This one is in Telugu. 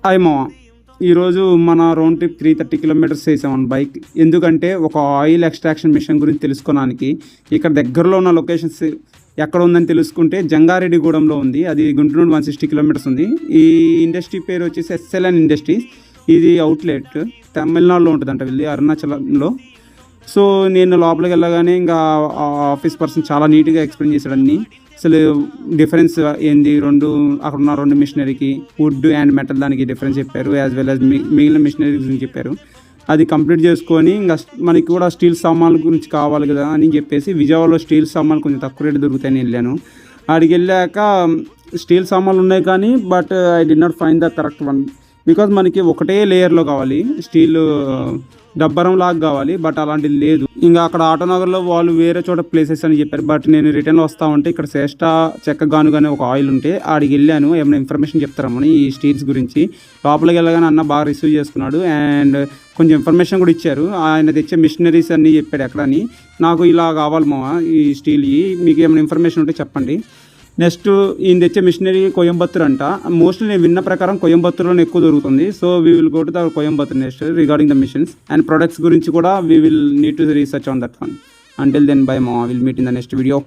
మామ ఈరోజు మన రౌండ్ ట్రిప్ 330 కిలోమీటర్స్ చేసామని బైక్. ఎందుకంటే ఒక ఆయిల్ ఎక్స్ట్రాక్షన్ మిషన్ గురించి తెలుసుకోవడానికి ఇక్కడ దగ్గరలో ఉన్న లొకేషన్స్ ఎక్కడ ఉందని తెలుసుకుంటే జంగారెడ్డిగూడెంలో ఉంది. అది గుంటూరు నుండి 160 కిలోమీటర్స్ ఉంది. ఈ ఇండస్ట్రీ పేరు వచ్చేసి ఎస్ఎల్ఎన్ ఇండస్ట్రీస్. ఇది అవుట్లెట్ తమిళనాడులో ఉంటుందంట, వెళ్ళి అరుణాచలంలో. సో నేను లోపలికి వెళ్ళగానే ఇంకా ఆఫీస్ పర్సన్ చాలా నీట్గా ఎక్స్ప్లెయిన్ చేశాడు అన్నీ. అసలు డిఫరెన్స్ ఏంది, అక్కడ ఉన్న రెండు మిషనరీకి వుడ్ అండ్ మెటల్ దానికి డిఫరెన్స్ చెప్పారు. యాజ్ వెల్ యాజ్ మిగిలిన మిషనరీ గురించి చెప్పారు. అది కంప్లీట్ చేసుకొని ఇంకా మనకి కూడా స్టీల్ సామాన్ల గురించి కావాలి కదా అని చెప్పేసి విజయవాడలో స్టీల్ సామాన్లు కొంచెం తక్కువ రేటు దొరుకుతాయని వెళ్ళాను. అడిగి వెళ్ళాక స్టీల్ సామాన్లు ఉన్నాయి కానీ but I did not find the correct one. Because మనకి ఒకటే లేయర్లో కావాలి, స్టీల్ డబ్బరం లాగా కావాలి, బట్ అలాంటిది లేదు. ఇంకా అక్కడ ఆటోనగర్లో వాళ్ళు వేరే చోట ప్లేసెస్ అని చెప్పారు. బట్ నేను రిటర్న్ వస్తా ఉంటే ఇక్కడ శ్రేష్ఠ చెక్క గానుగానే ఒక ఆయిల్ ఉంటే ఆడికి వెళ్ళాను. ఏమైనా ఇన్ఫర్మేషన్ చెప్తారమ్మని ఈ స్టీల్స్ గురించి. లోపలికి వెళ్ళగానే అన్న బాగా రిసీవ్ చేసుకున్నాడు అండ్ కొంచెం ఇన్ఫర్మేషన్ కూడా ఇచ్చారు. ఆయన తెచ్చే మిషనరీస్ అన్నీ చెప్పాడు ఎక్కడని. నాకు ఇలా కావాలి మామ ఈ స్టీల్, మీకు ఏమైనా ఇన్ఫర్మేషన్ ఉంటే చెప్పండి. నెక్స్ట్ ఈయన తెచ్చే మిషనరీ కోయంబత్తూర్ అంట. మోస్ట్లీ నేను విన్న ప్రకారం కోయంబత్తూర్లోనే ఎక్కువ దొరుకుతుంది. So we will go to the Coimbatore next regarding the machines and products గురించి కూడా we will need to research on that one. Until then bye మా, will meet in the next video.